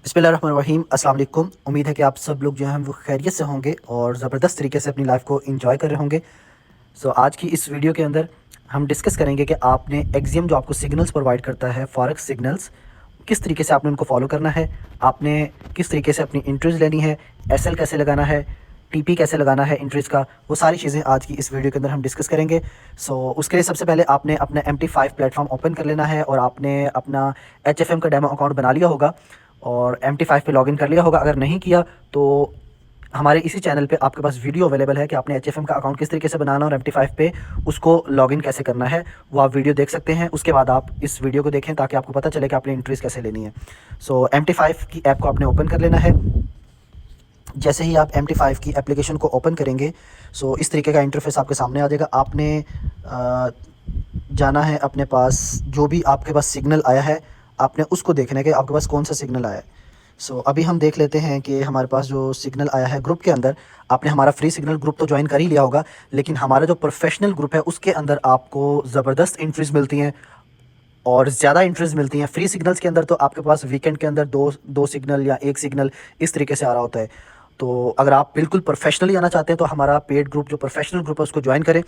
बिस्मिल्लाहिर्रहमानिर्रहीम, अस्सलाम वालेकुम। उम्मीद है कि आप सब लोग जो हैं वो खैरियत से होंगे और ज़बरदस्त तरीके से अपनी लाइफ को एंजॉय कर रहे होंगे। आज की इस वीडियो के अंदर हम डिस्कस करेंगे कि आपने एक्सियम जो आपको सिग्नल्स प्रोवाइड करता है, फॉरेक्स सिग्नल्स, किस तरीके से आपने उनको फॉलो करना है, आपने किस तरीके से अपनी एंट्रीज़ लेनी है, एसएल कैसे लगाना है, टीपी कैसे लगाना है एंट्रीज़ का, वो सारी चीज़ें आज की इस वीडियो के अंदर हम डिस्कस करेंगे। उसके लिए सबसे पहले आपने अपना MT5 प्लेटफॉर्म ओपन कर लेना है और आपने अपना HFM का डेमो अकाउंट बना लिया होगा और MT5 पे लॉगिन कर लिया होगा। अगर नहीं किया तो हमारे इसी चैनल पे आपके पास वीडियो अवेलेबल है कि आपने HFM का अकाउंट किस तरीके से बनाना और MT5 पे उसको लॉगिन कैसे करना है, वो आप वीडियो देख सकते हैं। उसके बाद आप इस वीडियो को देखें ताकि आपको पता चले कि आपने एंट्रीज़ कैसे लेनी है। MT5 की ऐप को आपने ओपन कर लेना है। जैसे ही आप MT5 की एप्लीकेशन को ओपन करेंगे इस तरीके का इंटरफेस आपके सामने आ जाएगा। आपने जाना है अपने पास जो भी आपके पास सिग्नल आया है, आपने उसको देखना है कि आपके पास कौन सा सिग्नल आया है। अभी हम देख लेते हैं कि हमारे पास जो सिग्नल आया है ग्रुप के अंदर, आपने हमारा फ्री सिग्नल ग्रुप तो ज्वाइन कर ही लिया होगा, लेकिन हमारा जो प्रोफेशनल ग्रुप है उसके अंदर आपको ज़बरदस्त एंट्रीज़ मिलती हैं और ज़्यादा एंट्रीज़ मिलती हैं। फ्री सिग्नल्स के अंदर तो आपके पास वीकेंड के अंदर दो सिग्नल या एक सिग्नल इस तरीके से आ रहा होता है। तो अगर आप बिल्कुल प्रोफेशनली आना चाहते हैं तो हमारा पेड ग्रुप जो प्रोफेशनल ग्रुप है उसको ज्वाइन करें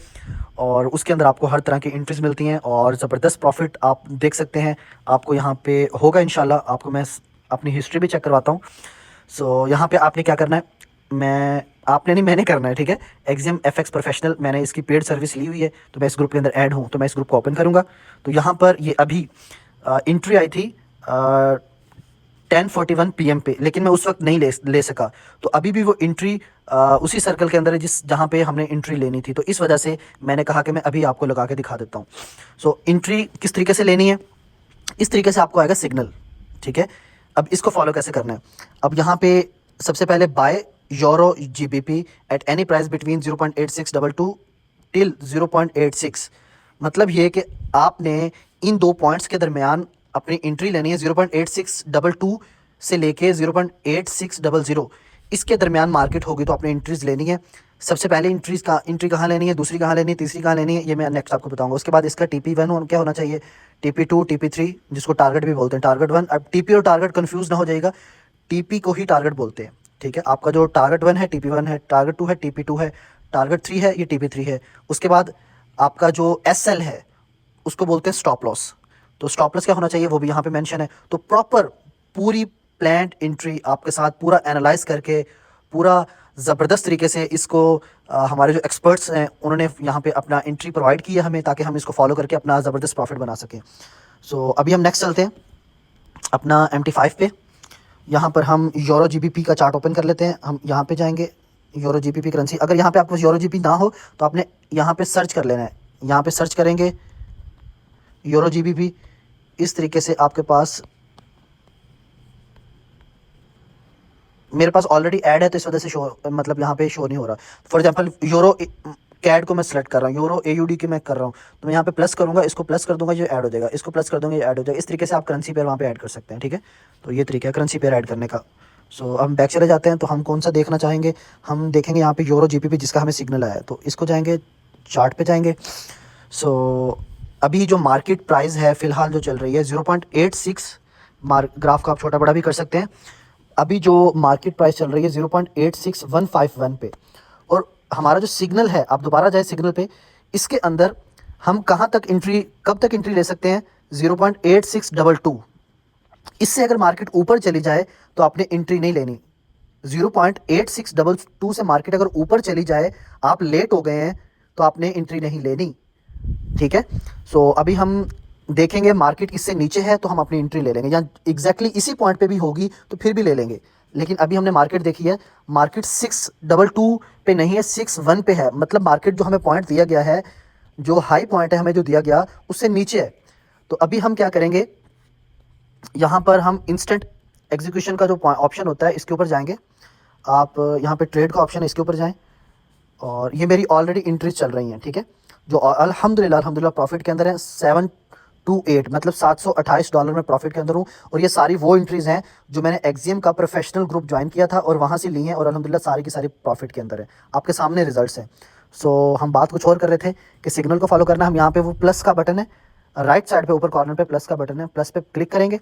और उसके अंदर आपको हर तरह की एंट्रीज़ मिलती हैं और ज़बरदस्त प्रॉफिट आप देख सकते हैं। आपको यहाँ पे होगा इंशाल्लाह। आपको मैं अपनी हिस्ट्री भी चेक करवाता हूँ। यहाँ पे आपने क्या करना है, मैंने करना है, ठीक है। एक्सियम FX प्रोफेशनल, मैंने इसकी पेड सर्विस ली हुई है तो मैं इस ग्रुप के अंदर ऐड हूँ। तो मैं इस ग्रुप को ओपन करूँगा तो यहाँ पर ये अभी एंट्री आई थी 10:41 PM पे, लेकिन मैं उस वक्त नहीं ले सका। तो अभी भी वो एंट्री उसी सर्कल के अंदर है जहाँ पे हमने एंट्री लेनी थी। तो इस वजह से मैंने कहा कि मैं अभी आपको लगा के दिखा देता हूँ। एंट्री किस तरीके से लेनी है, इस तरीके से आपको आएगा सिग्नल, ठीक है। अब इसको फॉलो कैसे करना है, अब यहाँ पे सबसे पहले buy euro GBP at any price between 0.8622 till 0.86, मतलब ये कि आपने इन दो पॉइंट्स के दरमियान अपनी एंट्री लेनी है। 0.8622 से लेके 0.8600 इसके दरमियान मार्केट होगी तो आपने एंट्रीज लेनी है। सबसे पहले एंट्री कहाँ लेनी है, दूसरी कहाँ लेनी है, तीसरी कहाँ लेनी है, ये मैं नेक्स्ट आपको बताऊंगा। उसके बाद इसका TP1 क्या होना चाहिए, TP2, TP3 जिसको टारगेट भी बोलते हैं, टारगेट 1। अब TP और टारगेट कंफ्यूज ना हो जाएगा, TP को ही टारगेट बोलते हैं, ठीक है। आपका जो टारगेट 1 है TP1 है, टारगेट 2 है TP2 है, टारगेट 3 है ये TP3 है। उसके बाद आपका जो SL है उसको बोलते हैं स्टॉप लॉस। तो स्टॉप लॉस क्या होना चाहिए वो भी यहाँ पे मेंशन है। तो प्रॉपर पूरी प्लान्ड एंट्री आपके साथ पूरा एनालाइज करके पूरा ज़बरदस्त तरीके से इसको हमारे जो एक्सपर्ट्स हैं उन्होंने यहाँ पे अपना एंट्री प्रोवाइड की है हमें, ताकि हम इसको फॉलो करके अपना ज़बरदस्त प्रॉफिट बना सकें। अभी हम नेक्स्ट चलते हैं अपना MT5 पे। यहाँ पर हम यूरो GBP का चार्ट ओपन कर लेते हैं। हम यहाँ पे जाएंगे, यूरो GBP करेंसी। अगर यहाँ पे आपके पास यूरो GBP ना हो तो आपने यहाँ पे सर्च कर लेना है। यहाँ पे सर्च करेंगे यूरो GBP, इस तरीके से आपके पास, मेरे पास ऑलरेडी ऐड है तो इस वजह से मतलब यहाँ पे शो नहीं हो रहा। फॉर एग्जांपल यूरो कैड को मैं सेलेक्ट कर रहा हूँ, यूरो AUD की मैं कर रहा हूँ, तो मैं यहाँ पे प्लस करूँगा, इसको प्लस कर दूंगा, ये ऐड हो जाएगा, इसको प्लस कर दूंगा, ये ऐड हो जाएगा। इस तरीके से आप करेंसी पेयर वहाँ पे ऐड कर सकते हैं, ठीक है। तो ये तरीका है करेंसी पेयर ऐड करने का। हम बैक चले जाते हैं तो हम कौन सा देखना चाहेंगे, हम देखेंगे यहाँ पे यूरो GBP जिसका हमें सिग्नल आया है, तो इसको जाएंगे, चार्ट पे जाएंगे। अभी जो मार्केट प्राइस है फ़िलहाल जो चल रही है 0.86, ग्राफ का आप छोटा बड़ा भी कर सकते हैं। अभी जो मार्केट प्राइस चल रही है 0.86151 पे, और हमारा जो सिग्नल है, आप दोबारा जाए सिग्नल पे, इसके अंदर हम कहाँ तक एंट्री, कब तक एंट्री ले सकते हैं, 0.8622। इससे अगर मार्केट ऊपर चली जाए तो आपने एंट्री नहीं लेनी। 0.8622 से मार्केट अगर ऊपर चली जाए, आप लेट हो गए हैं तो आपने एंट्री नहीं लेनी, ठीक है। अभी हम देखेंगे मार्केट इससे नीचे है तो हम अपनी एंट्री ले लेंगे, या एग्जैक्टली इसी पॉइंट पे भी होगी तो फिर भी ले लेंगे। लेकिन अभी हमने मार्केट देखी है, मार्केट 622 पे नहीं है, 61 पे है। मतलब मार्केट जो हमें पॉइंट दिया गया है, जो हाई पॉइंट है हमें जो दिया गया, उससे नीचे है। तो अभी हम क्या करेंगे, यहाँ पर हम इंस्टेंट एग्जीक्यूशन का जो ऑप्शन होता है इसके ऊपर जाएंगे। आप यहाँ पे ट्रेड का ऑप्शन है, इसके ऊपर जाएं, और ये मेरी ऑलरेडी एंट्रीज चल रही हैं, ठीक है, जो अल्हम्दुलिल्लाह प्रॉफिट के अंदर है। 728 मतलब $728 में प्रॉफिट के अंदर हूँ। और ये सारी वो एंट्रीज हैं जो मैंने एक्सियम का प्रोफेशनल ग्रुप ज्वाइन किया था और वहाँ से ली हैं, और अल्हम्दुलिल्लाह सारी की सारी प्रॉफिट के अंदर है। आपके सामने रिजल्ट्स हैं। हम बात कुछ और कर रहे थे कि सिग्नल को फॉलो करना। हम यहाँ पे वो प्लस का बटन है, राइट साइड पे ऊपर कॉर्नर पे प्लस का बटन है, प्लस पे क्लिक करेंगे।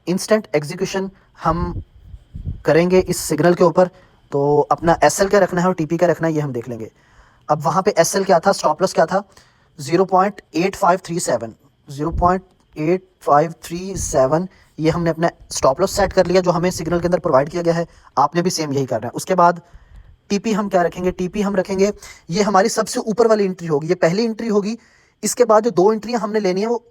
इंस्टेंट एग्जीक्यूशन हम करेंगे इस सिग्नल के ऊपर, तो अपना SL क्या रखना है और TP क्या रखना है ये हम देख लेंगे। अब वहाँ पे SL क्या था, स्टॉप लॉस क्या था, 0.8537, 0.8537 ये हमने अपना स्टॉप लॉस सेट कर लिया जो हमें सिग्नल के अंदर प्रोवाइड किया गया है। आपने भी सेम यही करना है। उसके बाद TP हम क्या रखेंगे, TP हम रखेंगे, ये हमारी सबसे ऊपर वाली एंट्री होगी, ये पहली एंट्री होगी। इसके बाद जो 2 एंट्रियाँ हमने लेनी है वो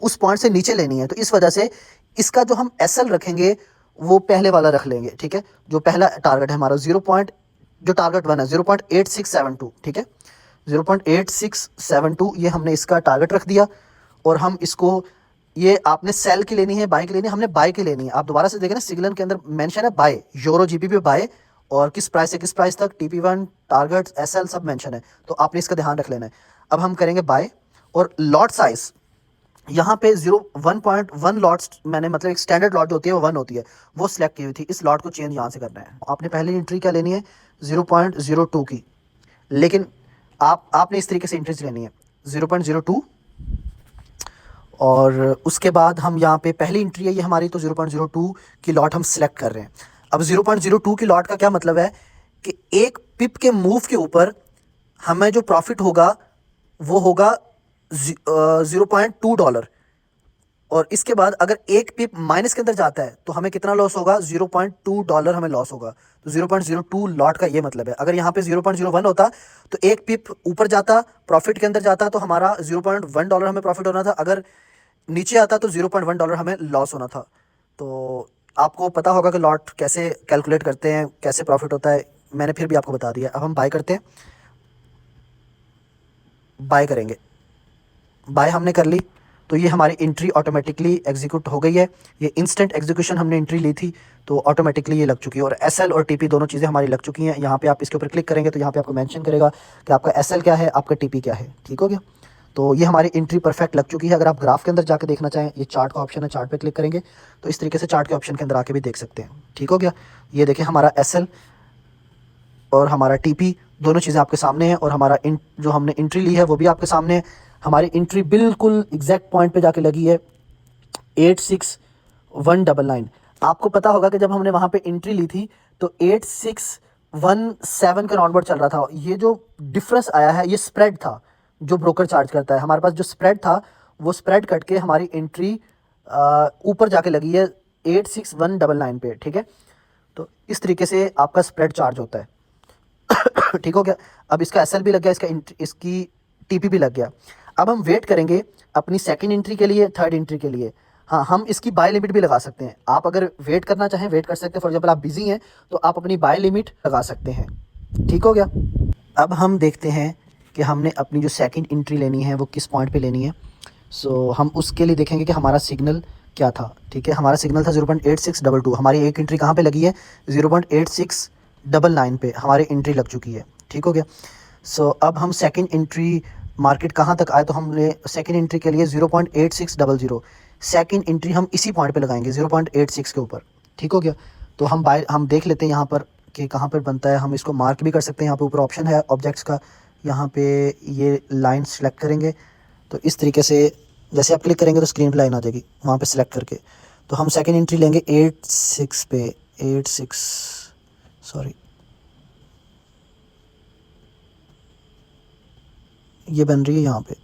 उस पॉइंट से नीचे लेनी है, तो इस वजह से इसका जो हम SL रखेंगे वो पहले वाला रख लेंगे, ठीक है। जो पहला टारगेट है हमारा जो टारगेट 1 है 0.8672, ठीक है, 0.8672 ये हमने इसका टारगेट रख दिया। और हम इसको, ये आपने सेल की लेनी है, बाय की लेनी है, हमने बाय की लेनी है। आप दोबारा से देखें ना, सिग्नल के अंदर मेंशन है बाय, यूरो GBP बाय, और किस प्राइस से किस प्राइस तक, TP1 टारगेट SL सब मेंशन है, तो आपने इसका ध्यान रख लेना है। अब हम करेंगे बाय, और लॉट साइज यहाँ पे 1.1 लॉट्स मैंने, मतलब एक स्टैंडर्ड लॉट होती है वो 1 होती है, वो सिलेक्ट की हुई थी। इस लॉट को चेंज यहाँ से करना है। आपने पहली एंट्री क्या लेनी है 0.02 की, लेकिन आपने इस तरीके से एंट्रीज लेनी है 0.02। और उसके बाद हम यहाँ पे पहली एंट्री है ये हमारी, तो 0.02 की लॉट हम सिलेक्ट कर रहे हैं। अब 0.02 की लॉट का क्या मतलब है कि एक पिप के मूव के ऊपर हमें जो प्रॉफिट होगा वो होगा $0.2। और इसके बाद अगर एक पिप माइनस के अंदर जाता है तो हमें कितना लॉस होगा, $0.2 हमें लॉस होगा। तो 0.02 लॉट का ये मतलब है। अगर यहाँ पे 0.01 होता तो एक पिप ऊपर जाता, प्रॉफिट के अंदर जाता, तो हमारा $0.1 हमें प्रॉफिट होना था। अगर नीचे आता तो $0.1 हमें लॉस होना था। तो आपको पता होगा कि लॉट कैसे कैलकुलेट करते हैं, कैसे प्रॉफिट होता है, मैंने फिर भी आपको बता दिया। अब हम बाय करते हैं, बाय करेंगे, बाय हमने कर ली, तो ये हमारी एंट्री ऑटोमेटिकली एग्जीक्यूट हो गई है। ये इंस्टेंट एग्जीक्यूशन हमने एंट्री ली थी तो ऑटोमेटिकली ये लग चुकी है। और SL और TP दोनों चीज़ें हमारी लग चुकी हैं। यहाँ पे आप इसके ऊपर क्लिक करेंगे तो यहाँ पे आपको मेंशन करेगा कि आपका SL क्या है, आपका TP क्या है, ठीक हो गया। तो ये हमारी एंट्री परफेक्ट लग चुकी है। अगर आप ग्राफ के अंदर जाके देखना चाहें, ये चार्ट का ऑप्शन है, चार्ट पे क्लिक करेंगे तो इस तरीके से चार्ट के ऑप्शन के अंदर आके भी देख सकते हैं, ठीक हो गया। ये देखें हमारा SL और हमारा TP दोनों चीज़ें आपके सामने हैं, और हमारा जो हमने एंट्री ली है वो भी आपके सामने है। हमारी एंट्री बिल्कुल एग्जैक्ट पॉइंट पे जाके लगी है 86199। आपको पता होगा कि जब हमने वहाँ पे एंट्री ली थी तो 8617 के राउंड चल रहा था। ये जो डिफरेंस आया है ये स्प्रेड था जो ब्रोकर चार्ज करता है। हमारे पास जो स्प्रेड था वो स्प्रेड कट के हमारी एंट्री ऊपर जाके लगी है 86199 पे, ठीक है। तो इस तरीके से आपका स्प्रेड चार्ज होता है, ठीक हो गया। अब इसका SL भी लग गया, इसकी TP भी लग गया। अब हम वेट करेंगे अपनी सेकंड एंट्री के लिए, थर्ड एंट्री के लिए। हाँ, हम इसकी बाय लिमिट भी लगा सकते हैं। आप अगर वेट करना चाहें वेट कर सकते हैं। फॉर एग्जांपल आप बिजी हैं तो आप अपनी बाय लिमिट लगा सकते हैं, ठीक हो गया। अब हम देखते हैं कि हमने अपनी जो सेकंड एंट्री लेनी है वो किस पॉइंट पे लेनी है। सो हम उसके लिए देखेंगे कि हमारा सिग्नल क्या था, ठीक है। हमारा सिग्नल था 0.8622। हमारी एक एंट्री कहाँ पे लगी है 0.8699 पे हमारी एंट्री लग चुकी है, ठीक हो गया। सो अब हम सेकंड एंट्री मार्केट कहाँ तक आए, तो हमने सेकंड एंट्री के लिए 0.8600 सेकंड एंट्री हम इसी पॉइंट पे लगाएंगे 0.86 के ऊपर, ठीक हो गया। तो हम देख लेते हैं यहाँ पर कि कहाँ पर बनता है। हम इसको मार्क भी कर सकते हैं। यहाँ पे ऊपर ऑप्शन है ऑब्जेक्ट्स का, यहाँ पे ये लाइन सेलेक्ट करेंगे तो इस तरीके से जैसे आप क्लिक करेंगे तो स्क्रीन पर लाइन आ जाएगी वहाँ पे सेलेक्ट करके। तो हम सेकंड एंट्री लेंगे 86 पे, 86 सॉरी ये बन रही है यहाँ पे,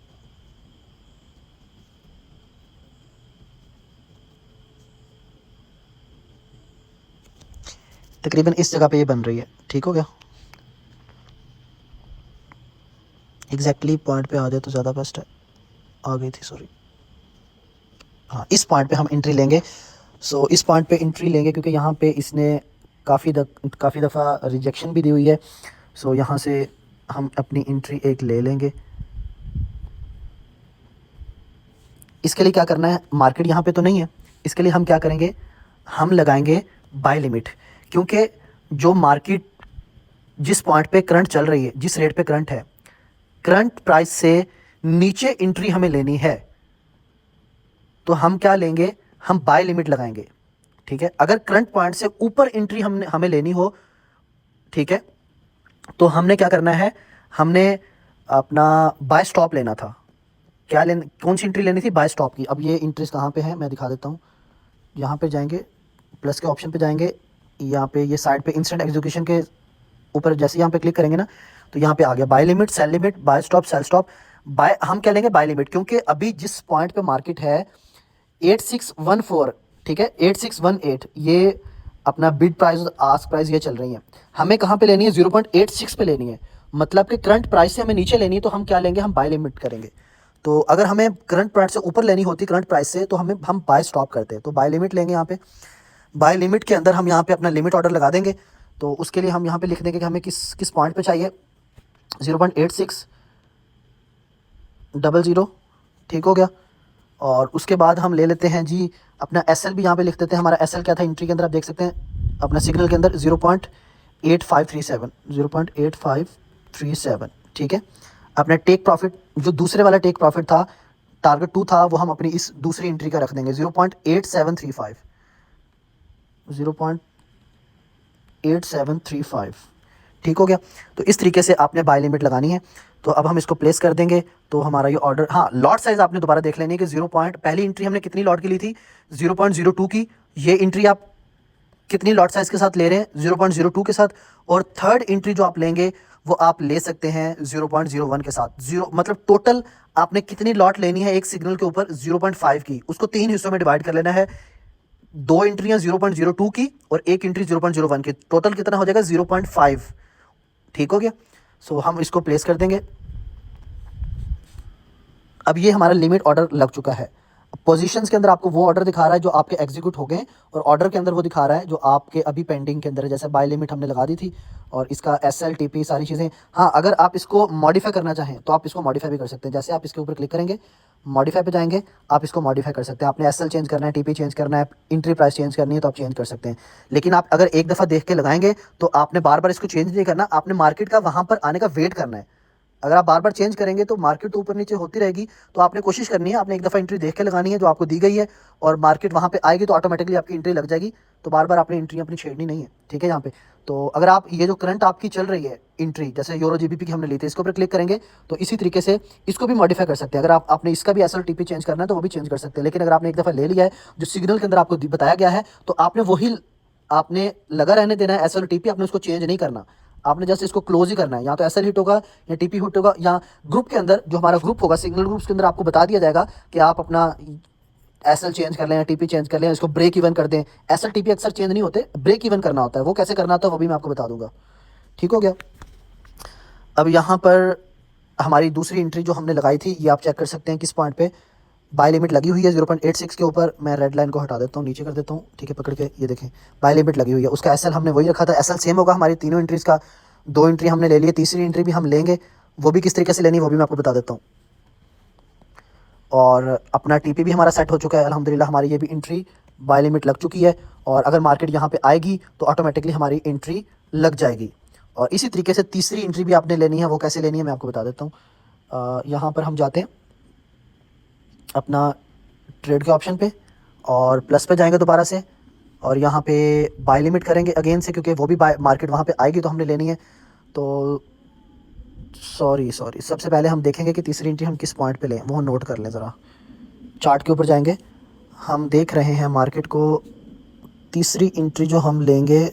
तकरीबन इस जगह पे ये बन रही है, ठीक हो गया। एग्जैक्टली पॉइंट पे आ जाए तो ज़्यादा बेस्ट है। आ गई थी, सॉरी। हाँ, इस पॉइंट पे हम एंट्री लेंगे। सो इस पॉइंट पे एंट्री लेंगे क्योंकि यहाँ पे इसने काफ़ी दफ़ा रिजेक्शन भी दी हुई है। सो यहाँ से हम अपनी एंट्री एक ले लेंगे। इसके लिए क्या करना है, मार्केट यहाँ पे तो नहीं है, इसके लिए हम क्या करेंगे, हम लगाएंगे बाय लिमिट। क्योंकि जो मार्केट जिस पॉइंट पे करंट चल रही है, जिस रेट पे करंट है, करंट प्राइस से नीचे एंट्री हमें लेनी है तो हम क्या लेंगे, हम बाय लिमिट लगाएंगे, ठीक है। अगर करंट पॉइंट से ऊपर एंट्री हमें लेनी हो, ठीक है, तो हमने क्या करना है, हमने अपना बाय स्टॉप लेना था। कौन सी एंट्री लेनी थी, बाय स्टॉप की। अब ये एंट्रीज कहाँ पे है मैं दिखा देता हूँ। यहाँ पे जाएंगे, प्लस के ऑप्शन पे जाएंगे, यहाँ पे ये साइड पे इंस्टेंट एग्जीक्यूशन के ऊपर जैसे यहाँ पे क्लिक करेंगे ना, तो यहाँ पे आ गया buy limit, sell limit, buy stop, sell stop. Buy हम क्या लेंगे, बाय लिमिट, क्योंकि अभी जिस पॉइंट पे मार्केट है 8614, ठीक है, 8618, ये अपना बिड प्राइस और आस्क प्राइस ये चल रही है। हमें कहाँ पे लेनी है, 0.86 पे लेनी है, मतलब कि करंट प्राइस से हमें नीचे लेनी है, तो हम क्या लेंगे, हम बाय लिमिट करेंगे। तो अगर हमें करंट प्राइस से ऊपर लेनी होती, करंट प्राइस से, तो हम बाय स्टॉप करते हैं, तो बाय लिमिट लेंगे यहाँ पे। बाय लिमिट के अंदर हम यहाँ पे अपना लिमिट ऑर्डर लगा देंगे। तो उसके लिए हम यहाँ पे लिख देंगे कि हमें किस किस पॉइंट पे चाहिए, 0.8600, ठीक हो गया। और उसके बाद हम ले लेते हैं जी अपना एस एल भी यहाँ पे लिख देते हैं। हमारा एस एल क्या था एंट्री के अंदर, आप देख सकते हैं अपना सिग्नल के अंदर 0.8537, 0.8537, ठीक है। अपना टेक प्रॉफिट, जो दूसरे वाला टेक प्रॉफिट था, टारगेट 2 था, वो हम अपनी इस दूसरी एंट्री का रख देंगे 0.8735, 0.8735, ठीक हो गया। तो इस तरीके से आपने बाय लिमिट लगानी है। तो अब हम इसको प्लेस कर देंगे, तो हमारा ये ऑर्डर, हाँ लॉट साइज आपने दोबारा देख लेनी है कि 0 पॉइंट, पहली एंट्री हमने कितनी लॉट की ली थी, 0.02 की। ये एंट्री आप कितनी लॉट साइज के साथ ले रहे हैं, 0.02 के साथ। और थर्ड एंट्री जो आप लेंगे वो आप ले सकते हैं 0.01 के साथ। जीरो मतलब टोटल आपने कितनी लॉट लेनी है एक सिग्नल के ऊपर, 0.5 की, उसको 3 हिस्सों में डिवाइड कर लेना है। 2 एंट्रियां 0.02 की और एक एंट्री 0.01 की, टोटल कितना हो जाएगा, 0.5, ठीक हो गया। सो हम इसको प्लेस कर देंगे। अब ये हमारा लिमिट ऑर्डर लग चुका है। पोजीशंस के अंदर आपको वो ऑर्डर दिखा रहा है जो आपके एग्जीक्यूट हो गए, और ऑर्डर के अंदर वो दिखा रहा है जो आपके अभी पेंडिंग के अंदर है। जैसे बाय लिमिट हमने लगा दी थी, और इसका एस एल टी पी सारी चीज़ें। हाँ, अगर आप इसको मॉडिफाई करना चाहें तो आप इसको मॉडिफाई भी कर सकते हैं। जैसे आप इसके ऊपर क्लिक करेंगे, मॉडिफाई पे जाएंगे, आप इसको मॉडिफाई कर सकते हैं। आपने एस एल चेंज करना है, टी पी चेंज करना है, इंट्री प्राइस चेंज करनी है, तो आप चेंज कर सकते हैं। लेकिन आप अगर एक दफ़ा देख के लगाएंगे तो आपने बार बार इसको चेंज नहीं करना, आपने मार्केट का वहाँ पर आने का वेट करना है। अगर आप बार बार चेंज करेंगे तो मार्केट तो ऊपर नीचे होती रहेगी। तो आपने कोशिश करनी है, आपने एक दफ़ा एंट्री देख के लगानी है जो आपको दी गई है, और मार्केट वहाँ पे आएगी तो ऑटोमेटिकली आपकी एंट्री लग जाएगी। तो बार बार आपने एंट्री अपनी छेड़नी नहीं है, ठीक है। यहाँ पे तो अगर आप ये जो करंट आपकी चल रही है एंट्री, जैसे यूरो जीबीपी की हमने ली थी, इसके ऊपर क्लिक करेंगे तो इसी तरीके से इसको भी मॉडिफाई कर सकते हैं। अगर आपने इसका भी S L T P change करना है तो वो भी चेंज कर सकते हैं। लेकिन अगर आपने एक दफ़ा ले लिया है जो सिग्नल के अंदर आपको बताया गया है, तो आपने वही आपने लगा रहने देना है। एस एल टी पी आपने उसको चेंज नहीं करना, आपने जैसे इसको क्लोज ही करना है। या तो एसएल हिट होगा या टीपी हिट होगा, या ग्रुप के अंदर जो हमारा ग्रुप होगा, सिग्नल ग्रुप्स के अंदर आपको बता दिया जाएगा कि आप अपना एसएल चेंज कर लें या टीपी चेंज कर लें, इसको ब्रेक इवन कर दें। एसएल टीपी अक्सर चेंज नहीं होते, ब्रेक इवन करना होता है। वो कैसे करना होता है वो भी मैं आपको बता दूंगा, ठीक हो गया। अब यहाँ पर हमारी दूसरी एंट्री जो हमने लगाई थी, ये आप चेक कर सकते हैं किस पॉइंट पे बाय लिमिट लगी हुई है 0.86 के ऊपर। मैं रेड लाइन को हटा देता हूँ, नीचे कर देता हूँ, ठीक है, पकड़ के, ये देखें बाय लिमिट लगी हुई है। उसका एसएल हमने वही रखा था, एसएल सेम होगा हमारी तीनों एंट्रीज़ का। 2 एंट्री हमने ले लिए, तीसरी एंट्री भी हम लेंगे, वो भी किस तरीके से लेनी है वो भी मैं आपको बता देता हूँ। और अपना टीपी भी हमारा सेट हो चुका है अल्हम्दुलिल्लाह। हमारी ये भी एंट्री बाय लिमिट लग चुकी है, और अगर मार्केट यहाँ पे आएगी तो ऑटोमेटिकली हमारी एंट्री लग जाएगी। और इसी तरीके से तीसरी एंट्री भी आपने लेनी है, वो कैसे लेनी है मैं आपको बता देता हूँ। यहाँ पर हम जाते हैं अपना ट्रेड के ऑप्शन पे, और प्लस पे जाएंगे दोबारा से, और यहाँ पे बाय लिमिट करेंगे अगेन से, क्योंकि वो भी बाय मार्केट वहाँ पे आएगी तो हमने लेनी है। तो सॉरी सबसे पहले हम देखेंगे कि तीसरी एंट्री हम किस पॉइंट पे लें, वो नोट कर लें ज़रा। चार्ट के ऊपर जाएंगे, हम देख रहे हैं मार्केट को, तीसरी एंट्री जो हम लेंगे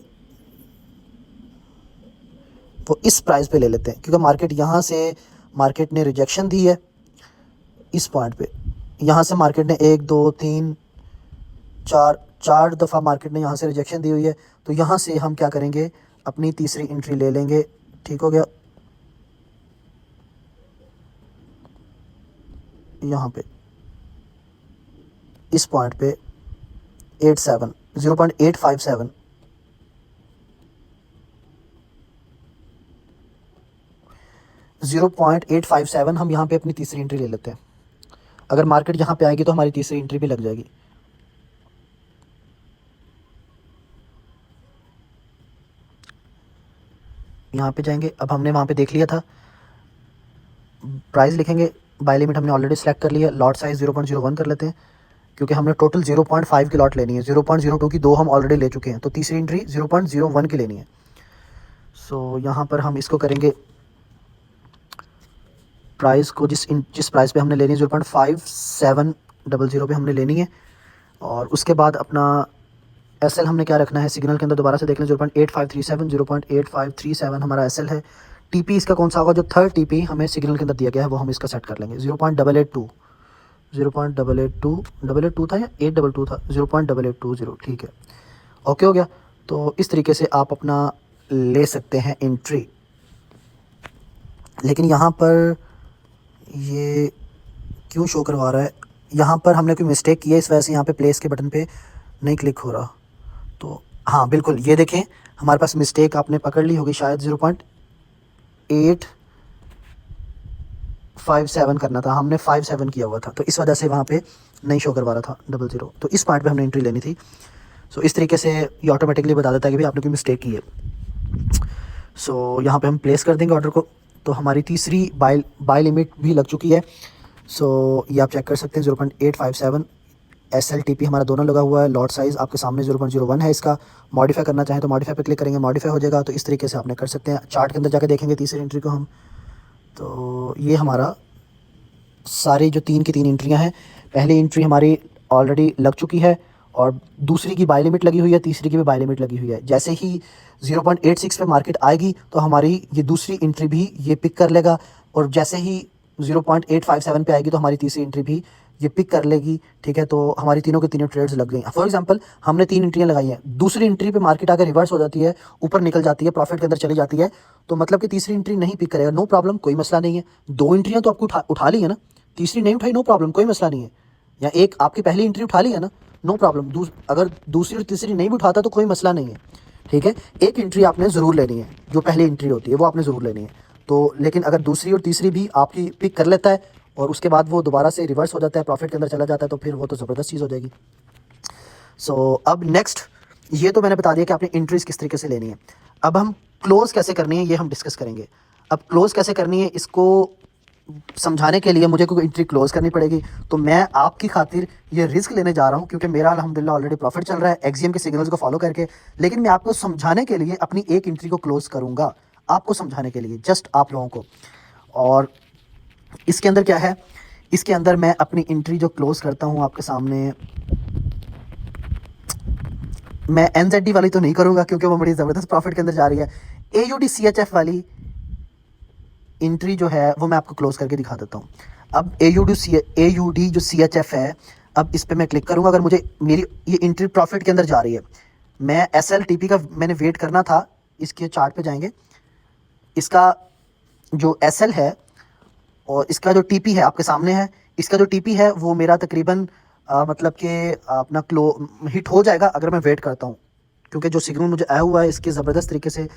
वो इस प्राइस पे ले लेते हैं, क्योंकि मार्केट यहाँ से मार्केट ने रिजेक्शन दी है इस पॉइंट पे। यहाँ से मार्केट ने 1 2 3 4 दफ़ा मार्केट ने यहाँ से रिजेक्शन दी हुई है। तो यहाँ से हम क्या करेंगे, अपनी तीसरी एंट्री ले लेंगे, ठीक हो गया। यहाँ पे इस पॉइंट पे 0.857 0.857 हम यहाँ पे अपनी तीसरी एंट्री ले लेते हैं। अगर मार्केट यहाँ पे आएगी तो हमारी तीसरी एंट्री भी लग जाएगी। यहाँ पे जाएंगे, अब हमने वहाँ पे देख लिया था, प्राइस लिखेंगे, बाय लिमिट हमने ऑलरेडी सेलेक्ट कर लिया, लॉट साइज 0.01 कर लेते हैं, क्योंकि हमने टोटल 0.5 की लॉट लेनी है। 0.02 की 2 हम ऑलरेडी ले चुके हैं, तो तीसरी एंट्री 0.01 की लेनी है। सो यहाँ पर हम इसको करेंगे, प्राइस को जिस प्राइस पे हमने लेनी है 0.5700 पे हमने लेनी है। और उसके बाद अपना एसएल हमने क्या रखना है सिग्नल के अंदर, दोबारा से देख लें 0.8537, 0.8537 हमारा एसएल है। टीपी इसका कौन सा होगा, जो थर्ड टीपी हमें सिग्नल के अंदर दिया गया है वो हम इसका सेट कर लेंगे 0.882, 0.882 था या 822 था, 0.8820, ठीक है, ओके हो गया। तो इस तरीके से आप अपना ले सकते हैं एंट्री। लेकिन यहाँ पर ये क्यों शो करवा रहा है, यहाँ पर हमने कोई मिस्टेक की है, इस वजह से यहाँ पे प्लेस के बटन पे नहीं क्लिक हो रहा। तो हाँ बिल्कुल, ये देखें हमारे पास मिस्टेक आपने पकड़ ली होगी शायद, 0.857 करना था, हमने 57 किया हुआ था, तो इस वजह से वहाँ पे नहीं शो करवा रहा था 00। तो इस पॉइंट पे हमने एंट्री लेनी थी। सो इस तरीके से ये ऑटोमेटिकली बता देता है कि भाई आपने कोई मिस्टेक की है। सो यहाँ पे हम प्लेस कर देंगे ऑर्डर को। तो हमारी तीसरी बाय लिमिट भी लग चुकी है। सो ये आप चेक कर सकते हैं 0.857 SLTP हमारा दोनों लगा हुआ है। लॉट साइज़ आपके सामने 0.01 है। इसका मॉडिफाई करना चाहें तो मॉडिफाई पे क्लिक करेंगे, मॉडिफाई हो जाएगा। तो इस तरीके से आपने कर सकते हैं। चार्ट के अंदर जाकर देखेंगे तीसरी एंट्री को हम, तो ये हमारा सारी जो 3 की 3 एंट्रियाँ हैं, पहली एंट्री हमारी ऑलरेडी लग चुकी है और दूसरी की बाय लिमिट लगी हुई है, तीसरी की भी बाय लिमिट लगी हुई है। जैसे ही 0.86 पे मार्केट आएगी तो हमारी ये दूसरी एंट्री भी ये पिक कर लेगा, और जैसे ही 0.857 पे आएगी तो हमारी तीसरी एंट्री भी ये पिक कर लेगी, ठीक है। तो हमारी तीनों के तीनों ट्रेड्स लग गई। फॉर एग्जांपल हमने 3 एंट्रियाँ लगाई हैं, दूसरी एंट्री पे मार्केट आकर रिवर्स हो जाती है, ऊपर निकल जाती है, प्रॉफिट के अंदर चली जाती है, तो मतलब कि तीसरी एंट्री नहीं पिक करेगा, नो प्रॉब्लम, कोई मसला नहीं है। 2 एंट्रियाँ तो आपको उठा ली है ना, तीसरी नहीं उठाई, नो प्रॉब्लम, कोई मसला नहीं है। या एक आपकी पहली एंट्री उठा ली है ना, नो प्रॉब्लम। अगर दूसरी और तीसरी नहीं भी उठाता तो कोई मसला नहीं है, ठीक है। एक एंट्री आपने ज़रूर लेनी है, जो पहली एंट्री होती है वो आपने ज़रूर लेनी है। तो लेकिन अगर दूसरी और तीसरी भी आपकी पिक कर लेता है और उसके बाद वो दोबारा से रिवर्स हो जाता है, प्रॉफिट के अंदर चला जाता है, तो फिर वो तो ज़बरदस्त चीज़ हो जाएगी। सो अब नेक्स्ट, ये तो मैंने बता दिया कि आपने एंट्रीज़ किस तरीके से लेनी है। अब हम क्लोज़ कैसे करनी है ये हम डिस्कस करेंगे। अब क्लोज़ कैसे करनी है इसको समझाने के लिए मुझे कोई एंट्री क्लोज़ करनी पड़ेगी। तो मैं आपकी खातिर ये रिस्क लेने जा रहा हूँ, क्योंकि मेरा अल्हम्दुलिल्लाह ऑलरेडी प्रॉफिट चल रहा है एक्सियम के सिग्नल्स को फॉलो करके। लेकिन मैं आपको समझाने के लिए अपनी एक एंट्री को क्लोज़ करूँगा, आपको समझाने के लिए, जस्ट आप लोगों को। और इसके अंदर क्या है, इसके अंदर मैं अपनी एंट्री जो क्लोज़ करता हूँ आपके सामने, मैं NZD वाली तो नहीं करूँगा क्योंकि वो बड़ी ज़बरदस्त प्रॉफिट के अंदर जा रही है। AUD CHF वाली एंट्री जो है वो मैं आपको क्लोज़ करके दिखा देता हूँ। अब AUD जो CHF है, अब इस पर मैं क्लिक करूँगा। अगर मुझे मेरी ये एंट्री प्रॉफिट के अंदर जा रही है, मैं SLTP का मैंने वेट करना था, इसके चार्ट पे जाएंगे, इसका जो SL है और इसका जो TP है आपके सामने है। इसका जो TP है वो मेरा तकरीबन मतलब कि अपना हिट हो जाएगा अगर मैं वेट करता हूँ, क्योंकि जो सिग्नल मुझे आया हुआ है इसके ज़बरदस्त तरीके से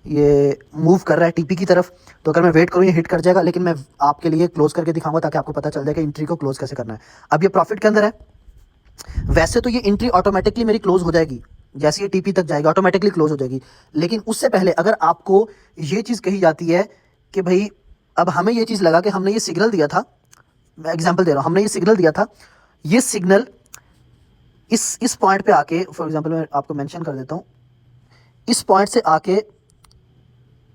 ये मूव कर रहा है TP की तरफ। तो अगर मैं वेट करूँ ये हिट कर जाएगा, लेकिन मैं आपके लिए क्लोज़ करके दिखाऊंगा ताकि आपको पता चल जाए कि एंट्री को क्लोज़ कैसे करना है। अब ये प्रॉफिट के अंदर है, वैसे तो ये एंट्री ऑटोमेटिकली मेरी क्लोज़ हो जाएगी, जैसे ये TP तक जाएगी ऑटोमेटिकली क्लोज़ हो जाएगी। लेकिन उससे पहले अगर आपको ये चीज़ कही जाती है कि भाई अब हमें ये चीज़ लगा कि हमने ये सिग्नल दिया था, मैं एग्जांपल दे रहा हूँ, हमने ये सिग्नल दिया था, ये सिग्नल इस पॉइंट पे आके, फॉर एग्जांपल मैं आपको मेंशन कर देता हूँ, इस पॉइंट से आके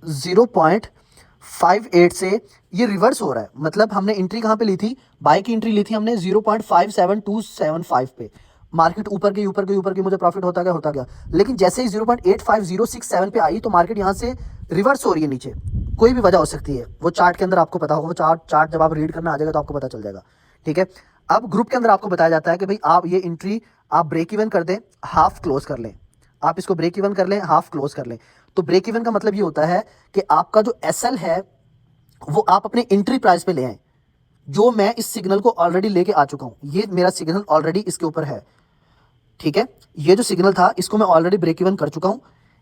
0.58 से ये रिवर्स हो रहा है। मतलब हमने एंट्री कहाँ पे ली थी, बाय की एंट्री ली थी हमने 0.57275 पे, मार्केट ऊपर गई ऊपर गई ऊपर गई, मुझे प्रॉफिट होता गया। लेकिन जैसे ही 0.85067 पे आई तो मार्केट यहाँ से रिवर्स हो रही है नीचे। कोई भी वजह हो सकती है, वो चार्ट के अंदर आपको पता होगा, वो चार्ट जब आप रीड करना आ जाएगा तो आपको पता चल जाएगा, ठीक है। अब ग्रुप के अंदर आपको बताया जाता है कि भाई आप ये एंट्री आप ब्रेक इवन कर दें, हाफ क्लोज कर लें, आप इसको ब्रेक इवन कर लें, हाफ क्लोज कर लें। तो ब्रेक इवन का मतलब ये होता है कि आपका जो SL है वो आप अपने एंट्री प्राइस पे ले आए, जो मैं इस सिग्नल को ऑलरेडी लेके आ चुका हूं। ये मेरा सिग्नल ऑलरेडी इसके ऊपर है, ठीक है। ये जो सिग्नल था इसको मैं ऑलरेडी ब्रेक इवन कर चुका हूं।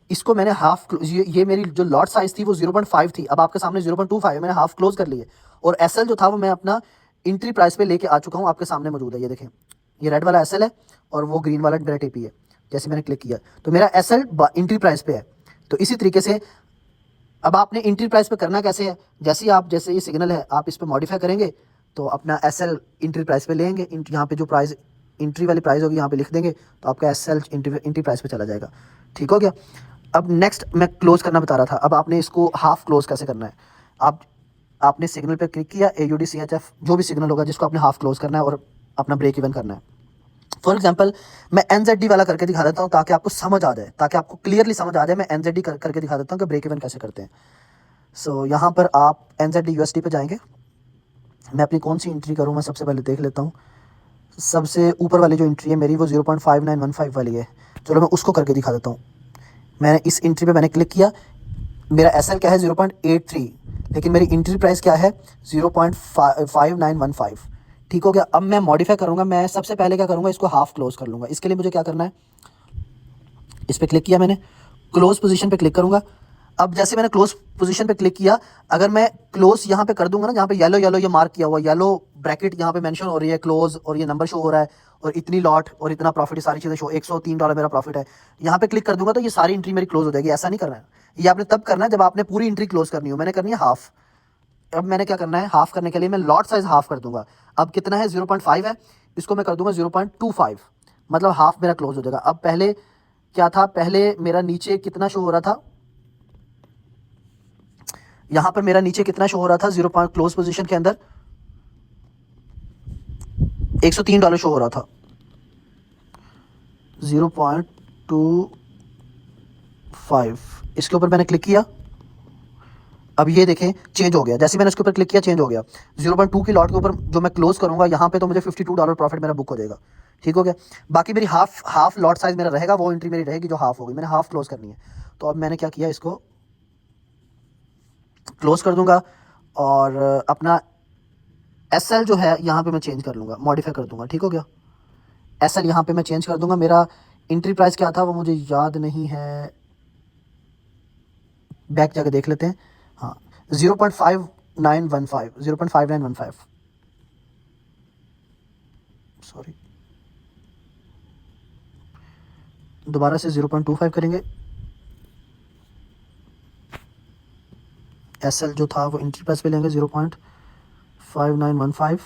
इसको मैंने हाफ, ये मेरी जो लॉट साइज थी वो 0.5 थी, अब आपके सामने 0.25 है, मैंने हाफ क्लोज कर लिए। और SL जो था वो मैं अपना एंट्री प्राइस पे लेके आ चुका हूं, आपके सामने मौजूद है। ये देखें, ये रेड वाला SL है और वो ग्रीन वाला मेरा TP है। जैसे मैंने क्लिक किया तो मेरा SL एंट्री प्राइस पे है। तो इसी तरीके से अब आपने एंट्री प्राइस पे करना कैसे है, जैसे ये सिग्नल है आप इस पे मॉडिफाई करेंगे तो अपना SL एंट्री प्राइस पे लेंगे। यहाँ पे जो प्राइस एंट्री वाली प्राइस होगी यहाँ पे लिख देंगे तो आपका SL एंट्री प्राइस पे चला जाएगा, ठीक हो गया। अब नेक्स्ट मैं क्लोज करना बता रहा था, अब आपने इसको हाफ क्लोज कैसे करना है। आपने सिग्नल पे क्लिक किया, AUD CHF जो भी सिग्नल होगा जिसको आपने हाफ क्लोज करना है और अपना ब्रेक इवन करना है। फॉर एग्जाम्पल मैं NZD वाला करके दिखा देता हूँ ताकि आपको समझ आ जाए, ताकि आपको क्लियरली समझ आ जाए। मैं NZD करके दिखा देता हूँ कि ब्रेक इवन कैसे करते हैं। सो यहाँ पर आप NZD USD पे जाएंगे। मैं अपनी कौन सी एंट्री करूँ, मैं सबसे पहले देख लेता हूँ। सबसे ऊपर वाली जो एंट्री है मेरी वो 0.5915 वाली है। चलो मैं उसको करके दिखा देता हूँ। मैंने इस एंट्री पे मैंने क्लिक किया, मेरा SL क्या है 0.83, लेकिन मेरी एंट्री प्राइस क्या है 0.5915। ठीक हो गया। अब मैं मॉडिफाई करूँगा। मैं सबसे पहले क्या करूँगा, इसको हाफ क्लोज कर लूँगा। इसके लिए मुझे क्या करना है, इस पर क्लिक किया मैंने, क्लोज पोजीशन पे क्लिक करूँगा। अब जैसे मैंने क्लोज पोजीशन पे क्लिक किया, अगर मैं क्लोज यहाँ पे कर दूंगा ना, जहाँ पे येलो येलो ये मार्क किया हुआ, येलो ब्रैकेट यहाँ पे मेंशन हो रही है क्लोज, और ये नंबर शो हो रहा है, और इतनी लॉट और इतना प्रॉफिट, सारी चीज़ें शो, $103 मेरा प्रॉफिट है। यहाँ पे क्लिक कर दूंगा तो ये सारी एंट्री मेरी क्लोज हो जाएगी। ऐसा नहीं करना है, ये आपने तब करना है जब आपने पूरी एंट्री क्लोज करनी हो। मैंने करनी है हाफ। अब मैंने क्या करना है, हाफ करने के लिए मैं लॉट साइज हाफ कर दूंगा। अब कितना है 0.5 है, इसको मैं कर दूंगा 0.25, मतलब हाफ मेरा क्लोज हो जाएगा। अब पहले क्या था, पहले मेरा नीचे कितना शो हो रहा था, यहां पर मेरा नीचे कितना शो हो रहा था, 0 क्लोज पोजीशन के अंदर $103 शो हो रहा था, 0.25। इसके ऊपर मैंने क्लिक किया, अब ये देखें चेंज हो गया। जैसे मैंने इसके ऊपर क्लिक किया चेंज हो गया। 0.2 की लॉट के ऊपर जो मैं क्लोज करूंगा यहाँ पे, तो मुझे $52 प्रॉफिट मेरा बुक हो जाएगा। ठीक हो गया। बाकी मेरी हाफ लॉट साइज मेरा रहेगा, वो एंट्री मेरी रहेगी जो हाफ होगी। मैंने हाफ क्लोज करनी है, तो अब मैंने क्या किया, इसको क्लोज कर दूंगा, और अपना SL जो है यहाँ पे मैं चेंज कर लूँगा, मॉडिफाई कर दूंगा। ठीक हो गया। SL यहाँ पे मैं चेंज कर दूंगा। मेरा एंट्री प्राइस क्या था वो मुझे याद नहीं है, बैक जाके देख लेते हैं। हाँ, 0.5915, सॉरी, दोबारा से 0.25 करेंगे। SL जो था वो एंट्री प्राइस पे लेंगे 0.5915,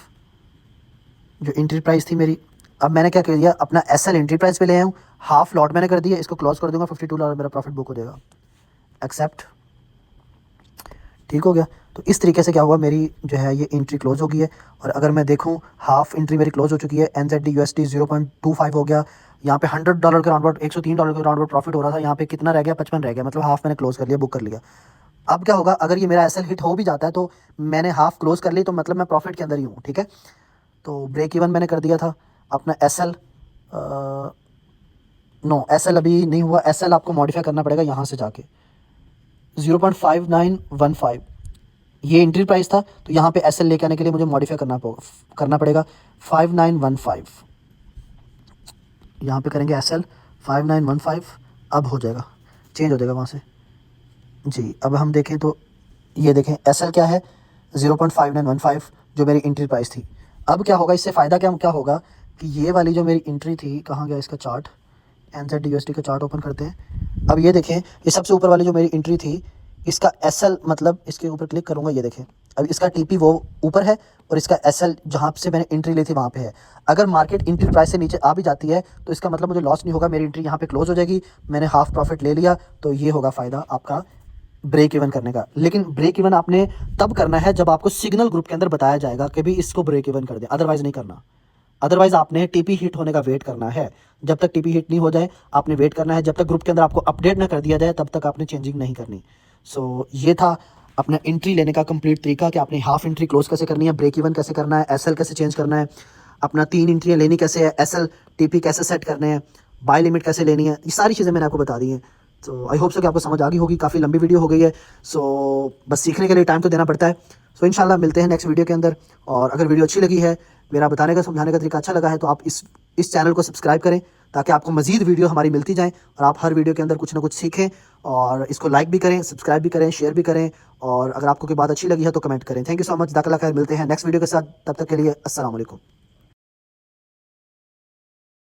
जो एंट्री प्राइस थी मेरी। अब मैंने क्या कर दिया, अपना SL एंट्री प्राइस पे ले आया हूँ, हाफ लॉट मैंने कर दिया, इसको क्लोज कर दूंगा, $52 मेरा प्रॉफिट बुक हो जाएगा। एक्सेप्ट। ठीक हो गया। तो इस तरीके से क्या हुआ, मेरी जो है ये एंट्री क्लोज हो गई है। और अगर मैं देखूं, हाफ एंट्री मेरी क्लोज हो चुकी है। NZD USD 0.25 हो गया। यहाँ पे $100 के राउंड अबाउट, $103 के राउंड अबाउट प्रॉफिट हो रहा था। यहाँ पे कितना रह गया, 55 रह गया, मतलब हाफ मैंने क्लोज कर लिया, बुक कर लिया। अब क्या होगा, अगर ये मेरा SL हिट हो भी जाता है तो मैंने हाफ क्लोज कर ली, तो मतलब मैं प्रॉफिट के अंदर ही हूँ। ठीक है। तो ब्रेक इवन मैंने कर दिया था। अपना SL नो, SL अभी नहीं हुआ। SL आपको मॉडिफाई करना पड़ेगा यहाँ से जाके, 0.5915 ये एंट्री प्राइस था, तो यहाँ पे SL लेके आने के लिए मुझे मॉडिफाई करना पड़ेगा 5915। यहाँ पे करेंगे SL 5915, अब हो जाएगा, चेंज हो जाएगा वहाँ से जी। अब हम देखें तो ये देखें SL क्या है 0.5915, जो मेरी एंट्री प्राइस थी। अब क्या होगा, इससे फ़ायदा क्या होगा कि ये वाली जो मेरी एंट्री थी, कहाँ गया इसका चार्ट, NZD USD का चार्ट ओपन करते हैं। अब ये देखें, ये सबसे ऊपर वाली जो मेरी एंट्री थी, इसका SL, मतलब इसके ऊपर क्लिक करूंगा, ये देखें अब इसका TP वो ऊपर है, और इसका SL जहाँ से मैंने एंट्री ली थी वहाँ पे है। अगर मार्केट एंट्री प्राइस से नीचे आ भी जाती है तो इसका मतलब मुझे लॉस नहीं होगा, मेरी एंट्री यहाँ पे क्लोज हो जाएगी, मैंने हाफ प्रॉफिट ले लिया। तो ये होगा फ़ायदा आपका ब्रेक इवन करने का। लेकिन ब्रेक इवन आपने तब करना है जब आपको सिग्नल ग्रुप के अंदर बताया जाएगा कि भी इसको ब्रेक इवन कर दे, अदरवाइज नहीं करना। अदरवाइज आपने TP हिट होने का वेट करना है। जब तक TP हिट नहीं हो जाए आपने वेट करना है। जब तक ग्रुप के अंदर आपको अपडेट ना कर दिया जाए तब तक आपने चेंजिंग नहीं करनी। सो ये था अपना एंट्री लेने का कंप्लीट तरीका कि आपने हाफ एंट्री क्लोज कैसे करनी है, ब्रेक इवन कैसे करना है, SL कैसे चेंज करना है, अपना 3 एंट्रियाँ लेनी कैसे है, SL TP कैसे सेट करने हैं, बाय लिमिट कैसे लेनी है, ये सारी चीज़ें मैंने आपको बता दी हैं। तो आई होप सो कि आपको समझ आ गई होगी। काफ़ी लंबी वीडियो हो गई है, सो बस सीखने के लिए टाइम तो देना पड़ता है। सो इंशाल्लाह मिलते हैं नेक्स्ट वीडियो के अंदर। और अगर वीडियो अच्छी लगी है, मेरा बताने का समझाने का तरीका अच्छा लगा है, तो आप इस चैनल को सब्सक्राइब करें ताकि आपको मज़ीद वीडियो हमारी मिलती जाएँ और आप हर वीडियो के अंदर कुछ ना कुछ सीखें। और इसको लाइक भी करें, सब्सक्राइब भी करें, शेयर भी करें, और अगर आपको कोई बात अच्छी लगी है तो कमेंट करें। थैंक यू सो मच, जाज़ाकल्लाह खैर। मिलते हैं नेक्स्ट वीडियो के साथ, तब तक के लिए अस्सलाम वालेकुम।